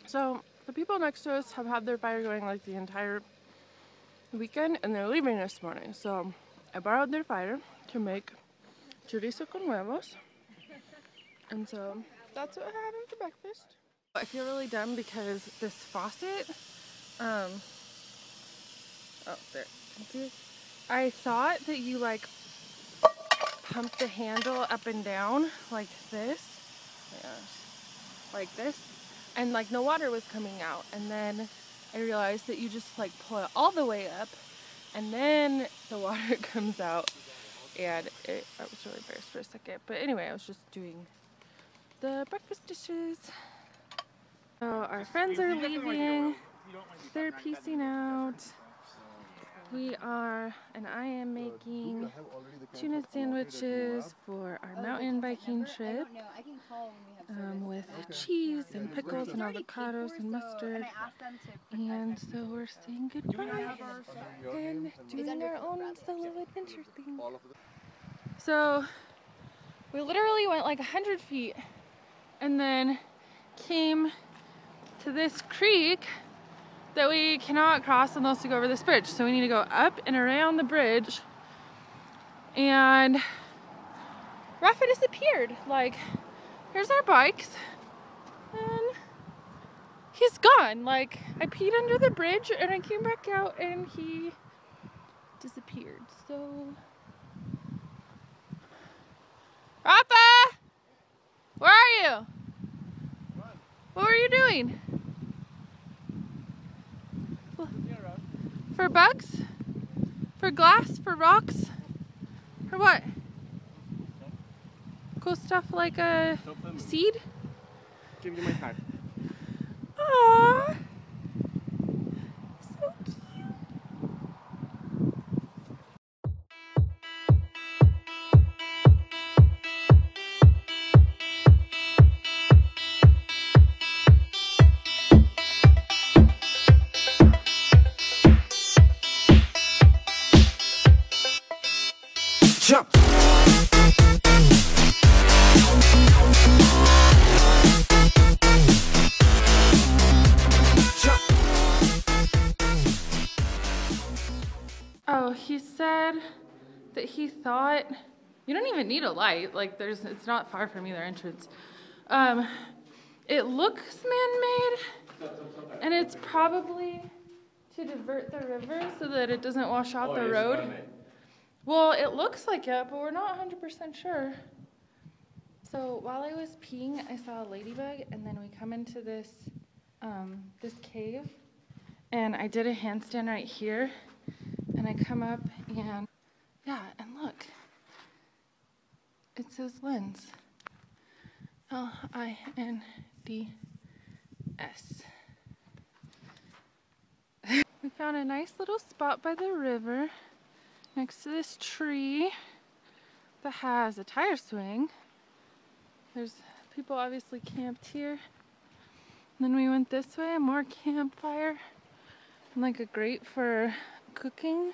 So the people next to us have had their fire going like the entire weekend, and they're leaving this morning. So I borrowed their fire to make chorizo con huevos, and so that's what we're having for breakfast. I feel really dumb because this faucet, oh there, can you see it? I thought that you like pump the handle up and down like this. Oh my gosh. Like this, and like no water was coming out, and then I realized that you just like pull it all the way up and then the water comes out, and I was really embarrassed for a second, but anyway, I was just doing the breakfast dishes. So our friends are leaving, they're peacing out. We are, and I am making tuna sandwiches for our mountain biking trip with cheese and pickles and avocados and mustard. And so we're saying goodbye and doing our own solo adventure thing. So we literally went like 100 feet and then came to this creek that we cannot cross unless we go over this bridge. So we need to go up and around the bridge. And Rafa disappeared. Like, here's our bikes. And he's gone. Like, I peed under the bridge and I came back out and he disappeared. So, Rafa! Where are you? What were you doing? For bugs? For glass? For rocks? For what? Cool stuff like a seed? Give you my card. Aww. So cute. Jump! Oh, he said that he thought, you don't even need a light, like it's not far from either entrance. It looks man-made, and it's probably to divert the river so that it doesn't wash out the road. Well, it looks like it, but we're not 100% sure. So while I was peeing, I saw a ladybug, and then we come into this this cave, and I did a handstand right here, and I come up, and yeah, and look, it says lens, L-I-N-D-S. We found a nice little spot by the river next to this tree that has a tire swing. There's people obviously camped here. And then we went this way, more campfire, and like a grate for cooking.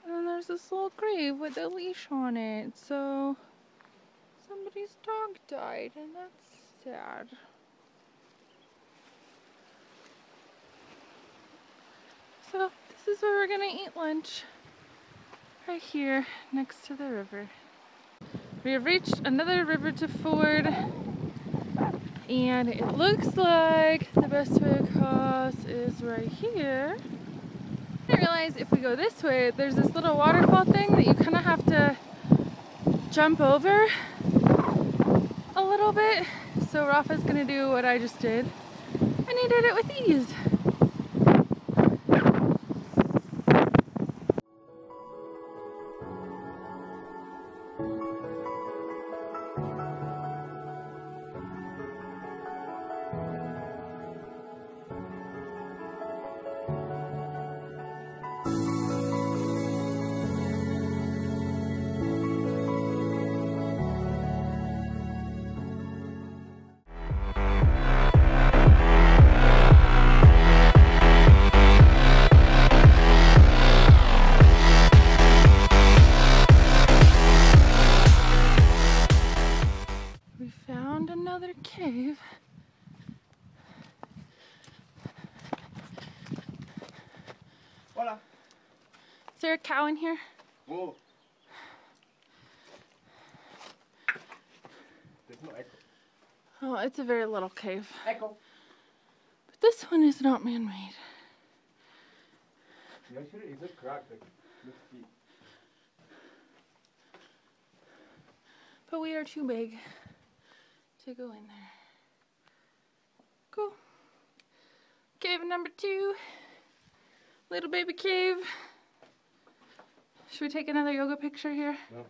And then there's this little grave with a leash on it. So somebody's dog died, and that's sad. So this is where we're gonna eat lunch. Right here, next to the river. We have reached another river to ford, and it looks like the best way across is right here. I realize if we go this way, there's this little waterfall thing that you kind of have to jump over a little bit. So Rafa's gonna do what I just did, and he did it with ease. Is there a cow in here? Oh. There's no echo. Oh, it's a very little cave. Echo. But this one is not man-made. Yeah, actually, it's a crack. Like, looks deep. But we are too big to go in there. Cool. Cave number 2. Little baby cave. Should we take another yoga picture here? No.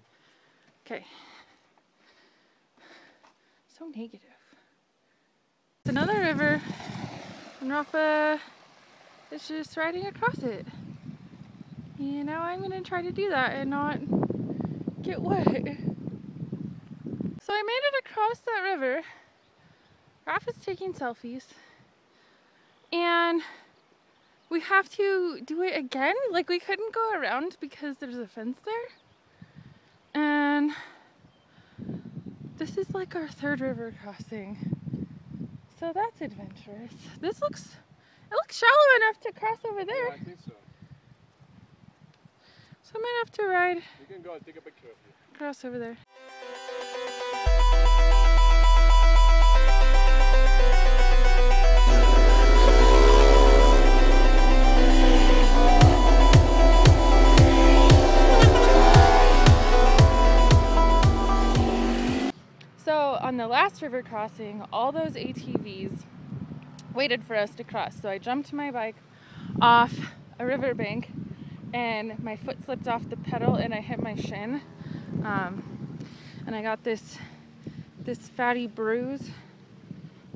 Okay. So negative. It's another river, and Rafa is just riding across it. And now I'm gonna try to do that and not get wet. So I made it across that river. Rafa's taking selfies. And we have to do it again. Like, we couldn't go around because there's a fence there. And this is like our 3rd river crossing. So that's adventurous. It looks shallow enough to cross over there. Yeah, I think so. So I might have to ride You can go and take a picture of you. across over there. So on the last river crossing, all those ATVs waited for us to cross. So I jumped my bike off a riverbank and my foot slipped off the pedal and I hit my shin. And I got this fatty bruise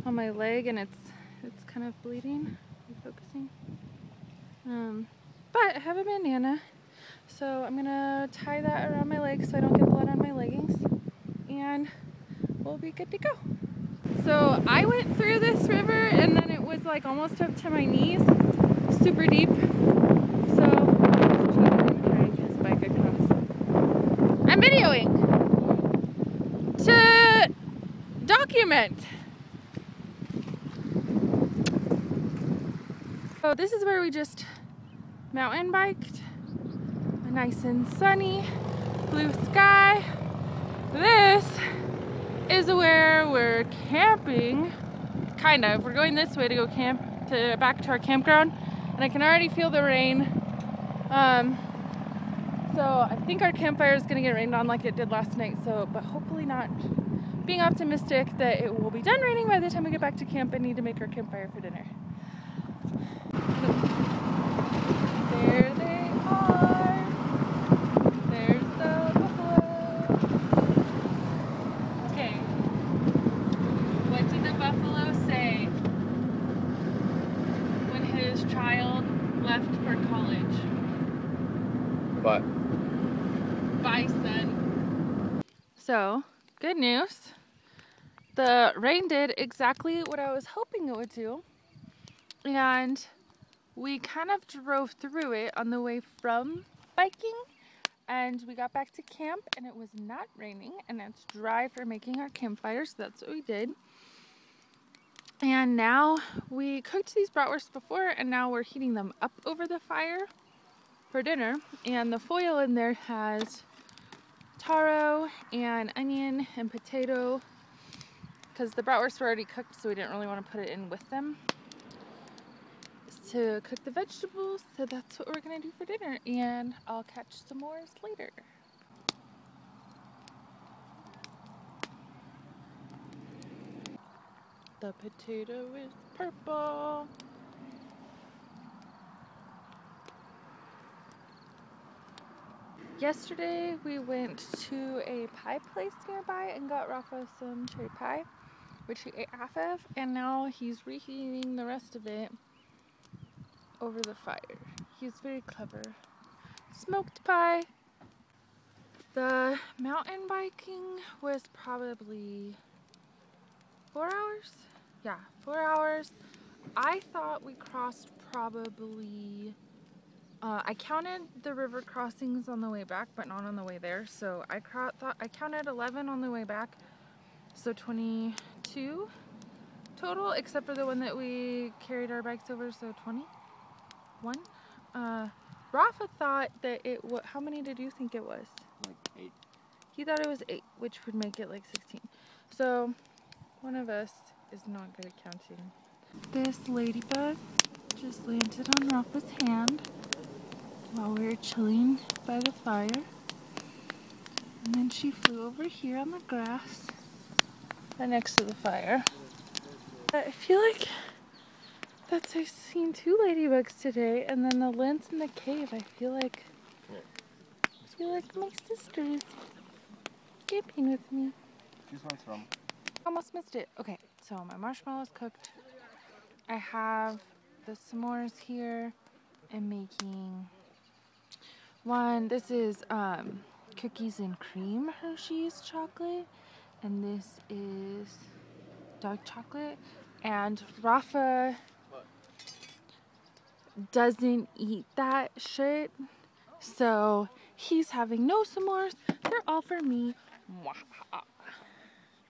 on my leg and it's kind of bleeding. Are you focusing? But I have a bandana, so I'm gonna tie that around my leg so I don't get blood on my leggings, and we'll be good to go. So I went through this river and then it was like almost up to my knees, super deep. So I'm carrying his bike across. I'm videoing to document. So this is where we just mountain biked. Nice and sunny, blue sky. This is where we're camping. Kind of. We're going this way to go back to our campground, and I can already feel the rain. So I think our campfire is gonna get rained on like it did last night. So, but hopefully not. Being optimistic that it will be done raining by the time we get back to camp and need to make our campfire for dinner. There they are. There's the buffalo. Okay. What did the buffalo say when his child left for college? But. Bye, son. So, good news. The rain did exactly what I was hoping it would do. And we kind of drove through it on the way from biking. And we got back to camp and it was not raining and it's dry for making our campfire, so that's what we did. And now we cooked these bratwursts before and now we're heating them up over the fire for dinner. And the foil in there has taro and onion and potato because the bratwursts were already cooked, so we didn't really want to put it in with them to cook the vegetables. So that's what we're gonna do for dinner, and I'll catch some more later. The potato is purple. Yesterday we went to a pie place nearby and got Rafa some cherry pie, which he ate half of, and now he's reheating the rest of it over the fire. He's very clever. Smoked pie. The mountain biking was probably 4 hours? Yeah, 4 hours. I thought we crossed probably, I counted the river crossings on the way back, but not on the way there. So I counted 11 on the way back. So 22 total, except for the one that we carried our bikes over, so 21. Rafa thought that it was, how many did you think it was? Like 8. He thought it was 8, which would make it like 16. So one of us is not good at counting. This ladybug just landed on Rafa's hand while we were chilling by the fire. And then she flew over here on the grass right next to the fire. I feel like I've seen 2 ladybugs today, and then the lens in the cave. I feel like my sister is skipping with me. This one's from. Almost missed it. Okay, so my marshmallow's cooked. I have the s'mores here. I'm making one. This is cookies and cream Hershey's chocolate, and this is dark chocolate. And Rafa doesn't eat that shit, so he's having no s'mores. They're all for me.